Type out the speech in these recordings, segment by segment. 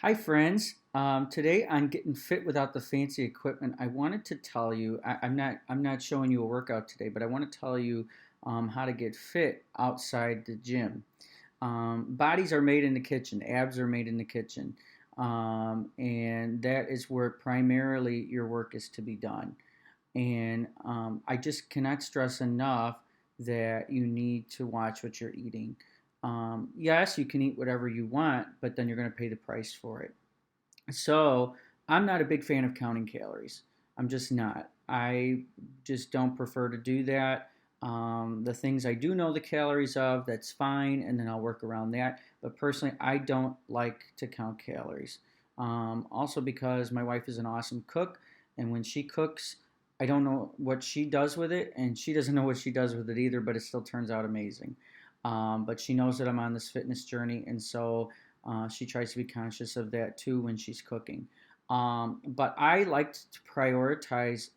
Hi, friends. Today on Getting Fit Without the Fancy Equipment, I wanted to tell you. I'm not showing you a workout today, but I want to tell you how to get fit outside the gym. Bodies are made in the kitchen. Abs are made in the kitchen, and that is where primarily your work is to be done. And I just cannot stress enough that you need to watch what you're eating. Yes, you can eat whatever you want, but then you're going to pay the price for it. So I'm not a big fan of counting calories. I'm just not. I just don't prefer to do that. The things I do know the calories of, that's fine, and then I'll work around that. But personally, I don't like to count calories. Also, because my wife is an awesome cook, and when she cooks, I don't know what she does with it, and she doesn't know what she does with it either, but it still turns out amazing. But she knows that I'm on this fitness journey, and so she tries to be conscious of that too when she's cooking. But I like to prioritize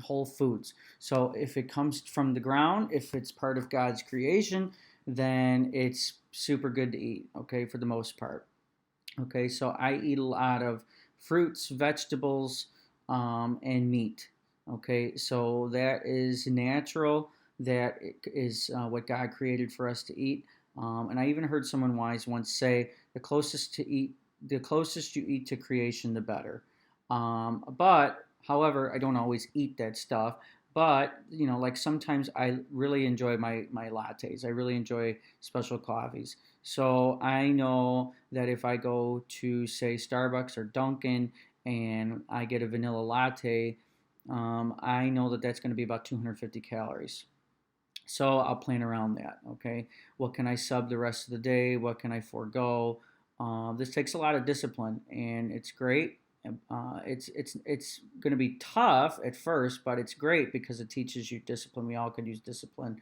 whole foods. So if it comes from the ground, if it's part of God's creation, then it's super good to eat, okay, for the most part. Okay, so I eat a lot of fruits, vegetables, and meat. Okay, so that is natural. That is what God created for us to eat. And I even heard someone wise once say, the closest you eat to creation, the better. But however, I don't always eat that stuff. But like sometimes I really enjoy my lattes. I really enjoy special coffees. So I know that if I go to, say, Starbucks or Dunkin' and I get a vanilla latte, I know that that's going to be about 250 calories. So I'll plan around that. Okay, what can I sub the rest of the day? What can I forego? This takes a lot of discipline, and it's great. It's going to be tough at first, but it's great because it teaches you discipline. We all could use discipline,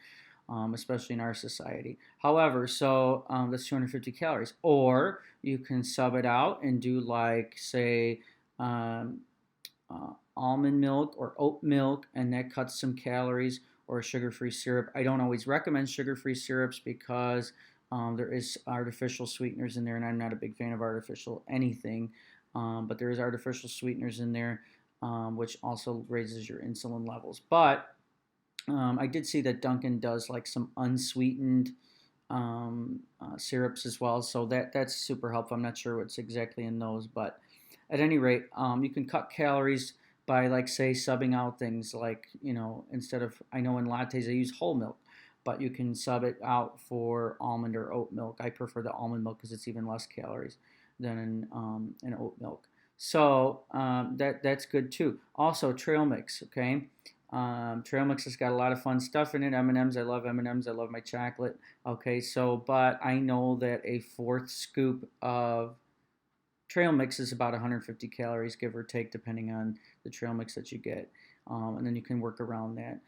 especially in our society. However, so that's 250 calories. Or you can sub it out and do like, say, um, almond milk or oat milk, and that cuts some calories, or a sugar-free syrup. I don't always recommend sugar-free syrups because there is artificial sweeteners in there, and I'm not a big fan of artificial anything. But there is artificial sweeteners in there, which also raises your insulin levels. But I did see that Dunkin' does like some unsweetened syrups as well, so that's super helpful. I'm not sure what's exactly in those, but at any rate, you can cut calories by, like, say, subbing out things like, instead of, I know in lattes I use whole milk, but you can sub it out for almond or oat milk. I prefer the almond milk because it's even less calories than an oat milk. So that's good too. Also, trail mix. Okay, trail mix has got a lot of fun stuff in it. M&Ms. I love M&Ms. I love my chocolate. Okay, so but I know that a fourth scoop of trail mix is about 150 calories, give or take, depending on the trail mix that you get. And then you can work around that.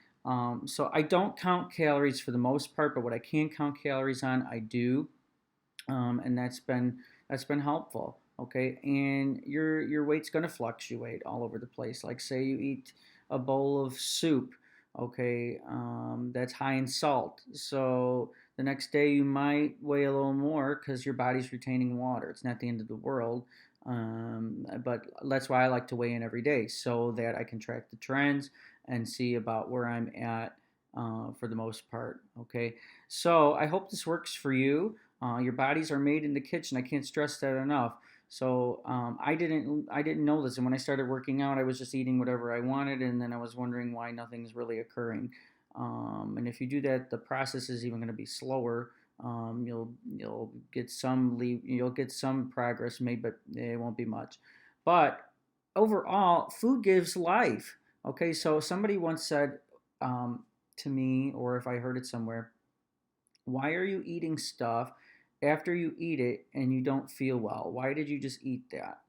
So I don't count calories for the most part, but what I can count calories on, I do, and that's been helpful. Okay, and your weight's going to fluctuate all over the place. Like, say you eat a bowl of soup, okay, that's high in salt. So the next day you might weigh a little more because your body's retaining water. It's not the end of the world. But that's why I like to weigh in every day so that I can track the trends and see about where I'm at for the most part. Okay, so I hope this works for you. Your bodies are made in the kitchen. I can't stress that enough. So I didn't know this, and when I started working out, I was just eating whatever I wanted, and then I was wondering why nothing's really occurring. And if you do that, the process is even going to be slower. You'll get some progress made, but it won't be much. But overall, food gives life. Okay, so somebody once said to me, or if I heard it somewhere, why are you eating stuff after you eat it and you don't feel well? Why did you just eat that?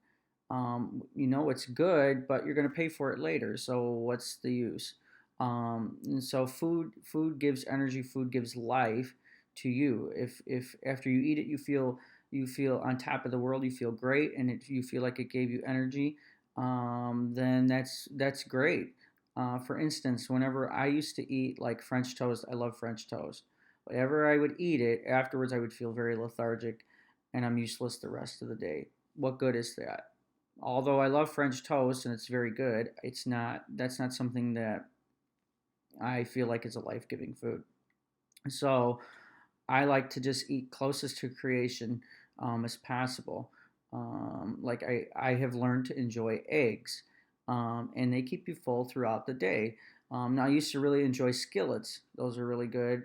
It's good, but you're going to pay for it later. So what's the use? And so food gives energy. Food gives life to you. If after you eat it you feel on top of the world, you feel great, and you feel like it gave you energy, then that's great. For instance, whenever I used to eat like French toast, I love French toast. Whenever I would eat it, afterwards I would feel very lethargic, and I'm useless the rest of the day. what good is that? Although I love French toast and it's very good, that's not something that I feel like is a life-giving food. So I like to just eat closest to creation as possible. Like I have learned to enjoy eggs, and they keep you full throughout the day. Now, I used to really enjoy skillets; those are really good,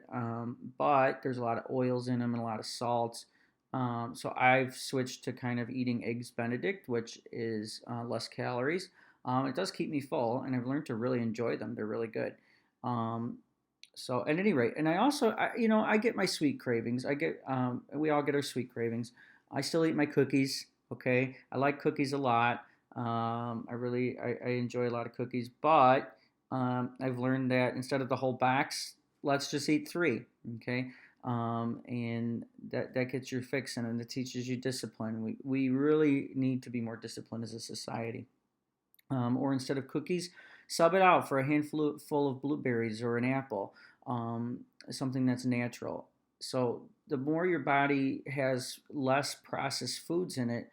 but there's a lot of oils in them and a lot of salts. So I've switched to kind of eating eggs Benedict, which is less calories. It does keep me full, and I've learned to really enjoy them. They're really good. Um, so at any rate, and I also, I get my sweet cravings. We all get our sweet cravings. I still eat my cookies. Okay, I like cookies a lot. I enjoy a lot of cookies, but I've learned that instead of the whole box, let's just eat three. Okay, and that gets your fix in, and it teaches you discipline. We really need to be more disciplined as a society. Or instead of cookies, sub it out for a handful full of blueberries or an apple, something that's natural. So the more your body has less processed foods in it,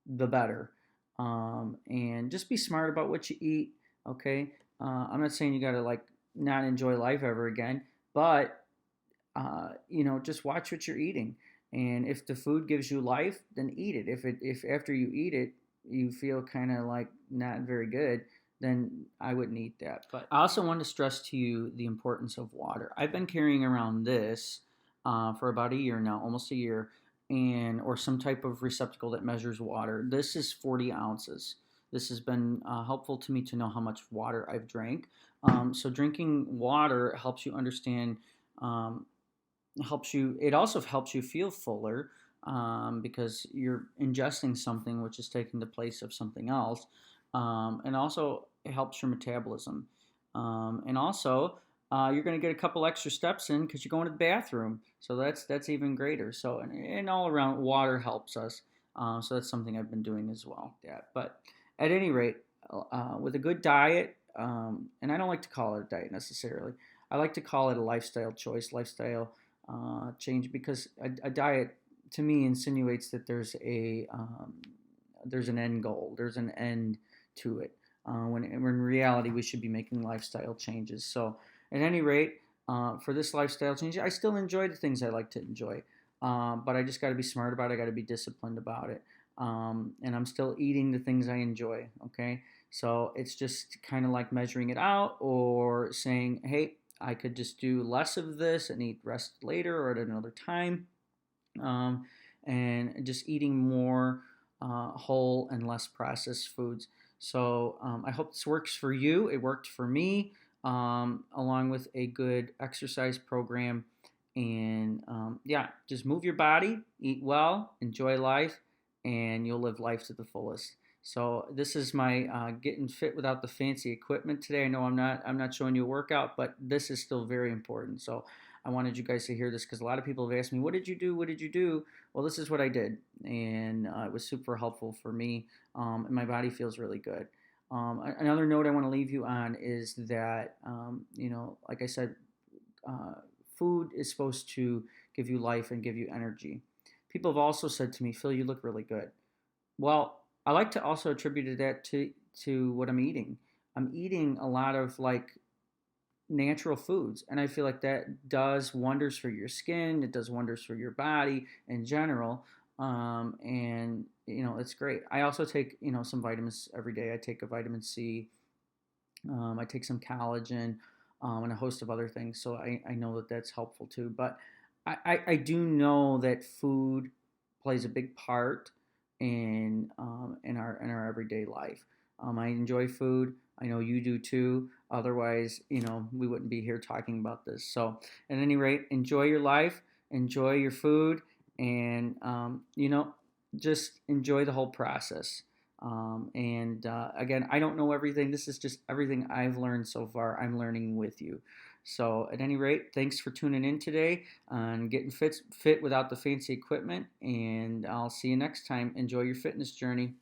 the better. And just be smart about what you eat. Okay, I'm not saying you got to like not enjoy life ever again, but just watch what you're eating. And if the food gives you life, then eat it. If after you eat it, you feel kind of like not very good, then I wouldn't eat that. But I also want to stress to you the importance of water. I've been carrying around this for about a year now, almost a year, and or some type of receptacle that measures water. This is 40 ounces. This has been helpful to me to know how much water I've drank. So drinking water helps you understand um, it also helps you feel fuller because you're ingesting something which is taking the place of something else, and also it helps your metabolism, and also you're going to get a couple extra steps in because you're going to the bathroom, so that's even greater. So and all around water helps us, so that's something I've been doing as well. Yeah, but at any rate, with a good diet, and I don't like to call it a diet necessarily. I like to call it a lifestyle choice, lifestyle change, because a diet to me insinuates that there's an end goal, there's an end to it. When in reality we should be making lifestyle changes. So at any rate, for this lifestyle change, I still enjoy the things I like to enjoy, but I just got to be smart about it. I got to be disciplined about it, and I'm still eating the things I enjoy. Okay, so it's just kind of like measuring it out or saying, hey, I could just do less of this and eat rest later or at another time, um, and just eating more whole and less processed foods. So I hope this works for you. It worked for me, along with a good exercise program. And yeah, just move your body, eat well, enjoy life, and you'll live life to the fullest. So this is my getting fit without the fancy equipment today. I know I'm not showing you a workout, but this is still very important. So I wanted you guys to hear this because a lot of people have asked me, "What did you do? What did you do?" Well, this is what I did, and it was super helpful for me, and my body feels really good. Another note I want to leave you on is that like I said, uh, food is supposed to give you life and give you energy. People have also said to me, "Phil, you look really good." Well, I like to also attribute that to what I'm eating. I'm eating a lot of like natural foods, and I feel like that does wonders for your skin. It does wonders for your body in general, and it's great. I also take some vitamins every day. I take a vitamin C. I take some collagen, and a host of other things. So I know that that's helpful too. But I do know that food plays a big part in our everyday life. I enjoy food. I know you do too. Otherwise, we wouldn't be here talking about this. So, at any rate, enjoy your life, enjoy your food, and just enjoy the whole process. And again, I don't know everything. This is just everything I've learned so far. I'm learning with you. So, at any rate, thanks for tuning in today on getting fit without the fancy equipment. And I'll see you next time. Enjoy your fitness journey.